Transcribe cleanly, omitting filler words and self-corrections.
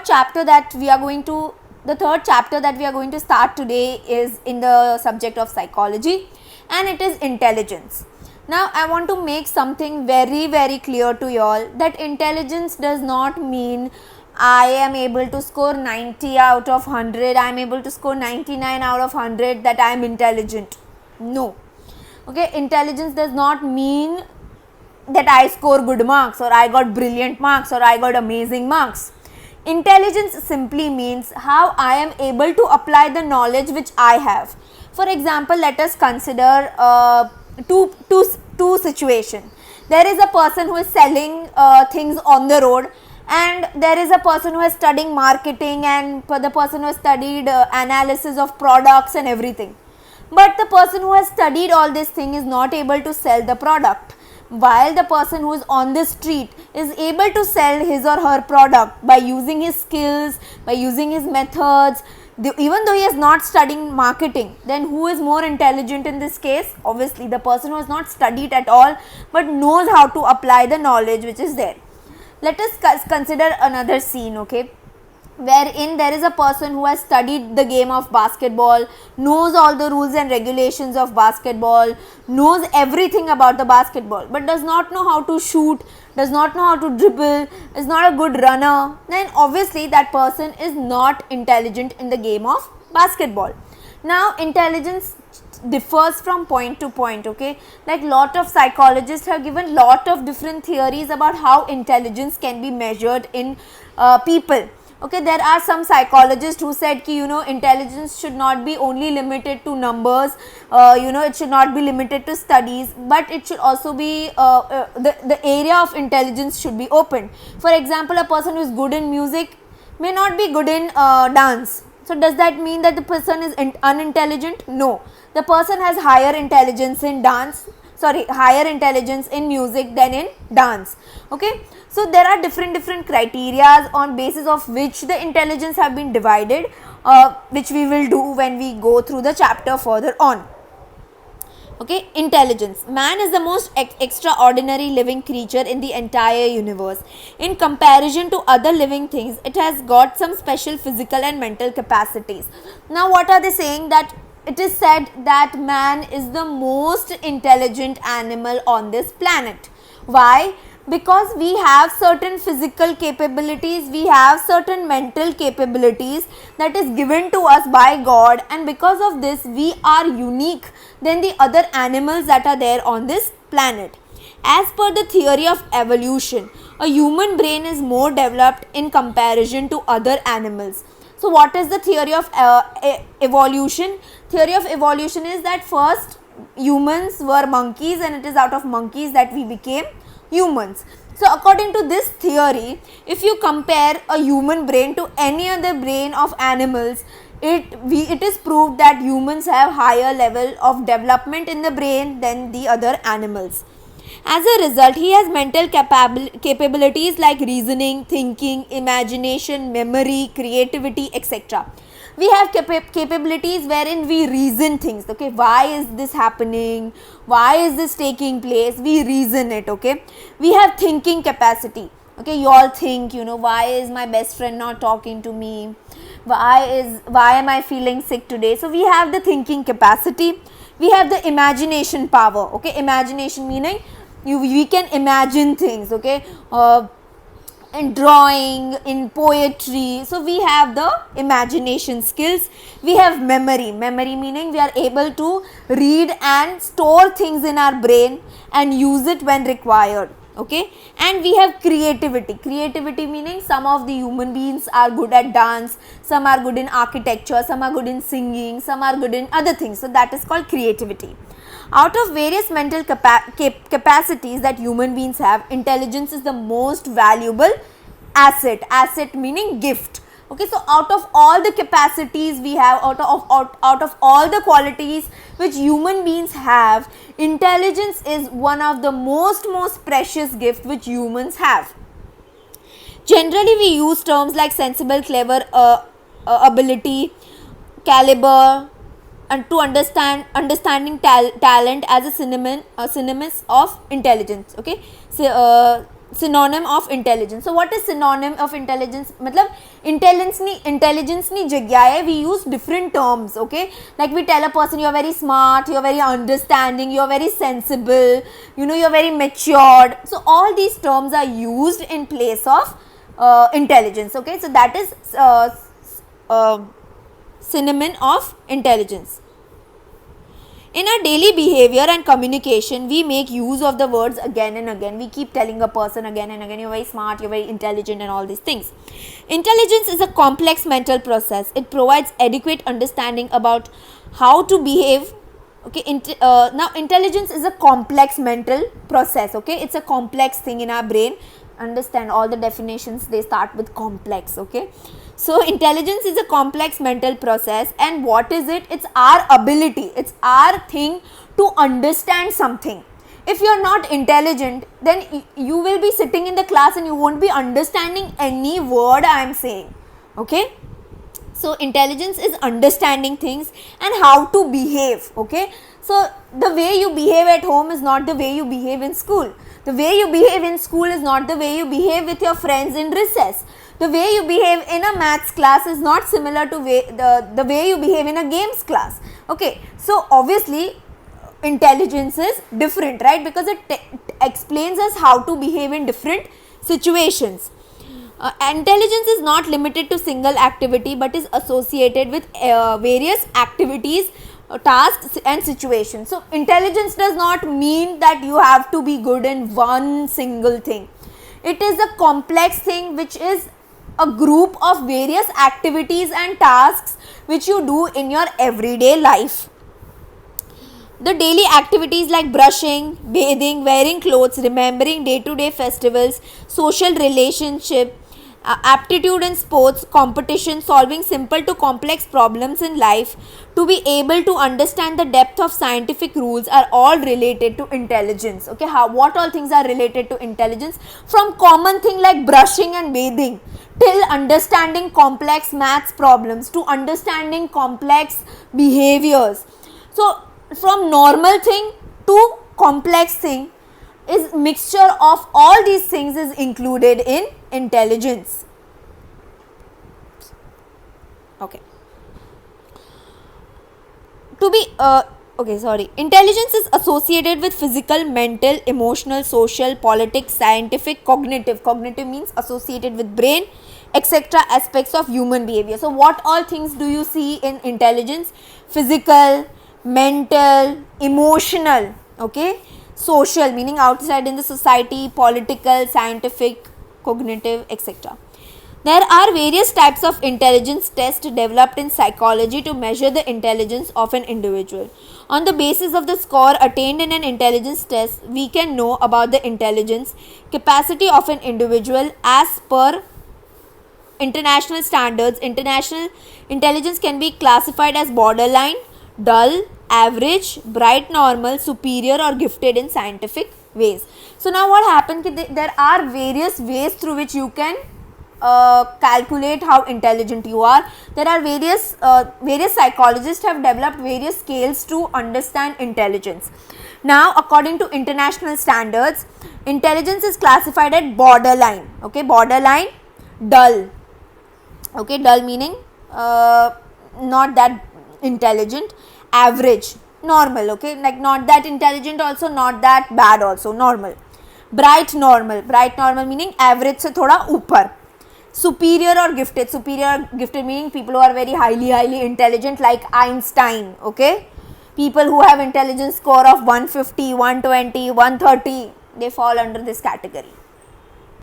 chapter that we are going to start today is in the subject of psychology, and it is intelligence. Now I want to make something very very clear to you all, that intelligence does not mean I am able to score 90 out of 100, I am able to score 99 out of 100, that I am intelligent. No. Okay, intelligence does not mean that I score good marks, or I got brilliant marks, or I got amazing marks. Intelligence simply means how I am able to apply the knowledge which I have. For example, let us consider two situation. There is a person who is selling things on the road, and there is a person who is studying marketing, and the person who has studied analysis of products and everything. But the person who has studied all this thing is not able to sell the product, while the person who is on the street is able to sell his or her product by using his skills, by using his methods. Even though he is not studying marketing, then who is more intelligent in this case? Obviously the person who has not studied at all but knows how to apply the knowledge which is there. Let us consider another scene, okay, wherein there is a person who has studied the game of basketball, knows all the rules and regulations of basketball, knows everything about the basketball, but does not know how to shoot, does not know how to dribble, is not a good runner, then obviously that person is not intelligent in the game of basketball. Now intelligence differs from point to point, okay, like lot of psychologists have given lot of different theories about how intelligence can be measured in people. Okay, there are some psychologists who said ki, intelligence should not be only limited to numbers, it should not be limited to studies, but it should also be the area of intelligence should be opened. For example, a person who is good in music may not be good in dance. So does that mean that the person is unintelligent? No, the person has higher intelligence in music than in dance. Okay, so there are different criteria on basis of which the intelligence have been divided, which we will do when we go through the chapter further on. Okay, intelligence. Man is the most extraordinary living creature in the entire universe. In comparison to other living things, it has got some special physical and mental capacities. Now what are they saying? That it is said that man is the most intelligent animal on this planet. Why? Because we have certain physical capabilities, we have certain mental capabilities that is given to us by God, and because of this we are unique than the other animals that are there on this planet. As per the theory of evolution, a human brain is more developed in comparison to other animals. So what is the theory of evolution? Theory of evolution is that first humans were monkeys, and it is out of monkeys that we became humans. So according to this theory, if you compare a human brain to any other brain of animals, it is proved that humans have higher level of development in the brain than the other animals. As a result, he has mental capabilities like reasoning, thinking, imagination, memory, creativity, etc. We have capabilities wherein we reason things. Okay, why is this happening? Why is this taking place? We reason it. Okay, we have thinking capacity. Okay, you all think, why is my best friend not talking to me? Why am I feeling sick today? So we have the thinking capacity. We have the imagination power. Okay, imagination meaning we can imagine things. Okay, in drawing, in poetry. So we have the imagination skills. We have memory. Memory meaning we are able to read and store things in our brain and use it when required. Okay, and we have creativity. Creativity meaning some of the human beings are good at dance, some are good in architecture, some are good in singing, some are good in other things. So that is called creativity. Out of various mental capacities that human beings have, intelligence is the most valuable asset. Asset meaning gift. Okay, so out of all the capacities we have, out of all the qualities which human beings have, intelligence is one of the most precious gift which humans have. Generally we use terms like sensible, clever, ability, caliber, and to understanding talent as a synonymous of intelligence. Okay, so synonym of intelligence. So what is synonym of intelligence? मतलब intelligence नहीं जगह है, we use different terms, okay? Like we tell a person you're very smart, you're very understanding, you're very sensible, you know, you're very matured. So all these terms are used in place of intelligence, okay? So that is synonym of intelligence. In our daily behavior and communication, we make use of the words again and again. We keep telling a person again and again, you're very smart, you're very intelligent, and all these things. Intelligence is a complex mental process. It provides adequate understanding about how to behave. Okay, now intelligence is a complex mental process. Okay, it's a complex thing in our brain. Understand all the definitions, they start with complex. Okay, so intelligence is a complex mental process, and what is it? It's our ability, it's our thing to understand something. If you are not intelligent, then you will be sitting in the class and you won't be understanding any word I am saying. Okay, so intelligence is understanding things and how to behave. Okay, so the way you behave at home is not the way you behave in school. The way you behave in school is not the way you behave with your friends in recess. The way you behave in a maths class is not similar to the way you behave in a games class. Okay, so obviously intelligence is different, right? Because it explains us how to behave in different situations. Intelligence is not limited to single activity but is associated with various activities, tasks and situations. So intelligence does not mean that you have to be good in one single thing. It is a complex thing which is a group of various activities and tasks which you do in your everyday life. The daily activities like brushing, bathing, wearing clothes, remembering day-to-day festivals, social relationship, aptitude in sports, competition, solving simple to complex problems in life, to be able to understand the depth of scientific rules are all related to intelligence. Okay, what all things are related to intelligence? From common thing like brushing and bathing till understanding complex maths problems to understanding complex behaviors. So from normal thing to complex thing is mixture of all these things is included in intelligence. Okay. Intelligence is associated with physical, mental, emotional, social, politics, scientific, cognitive. Cognitive means associated with brain, etc. aspects of human behavior. So what all things do you see in intelligence? Physical, mental, emotional, okay, social meaning outside in the society, political, scientific, cognitive, etc. There are various types of intelligence tests developed in psychology to measure the intelligence of an individual. On the basis of the score attained in an intelligence test, we can know about the intelligence capacity of an individual as per international standards. International intelligence can be classified as borderline, dull, average, bright, normal, superior or gifted in scientific ways. So now what happened, there are various ways through which you can calculate how intelligent you are. There are various psychologists have developed various scales to understand intelligence. Now according to international standards, intelligence is classified at borderline, okay, borderline, dull, okay, dull meaning not that intelligent, average, normal, okay, like not that intelligent also, not that bad also, normal, bright, normal meaning average se thoda upar, superior or gifted meaning people who are very highly intelligent like Einstein, okay, people who have intelligence score of 150, 120, 130, they fall under this category.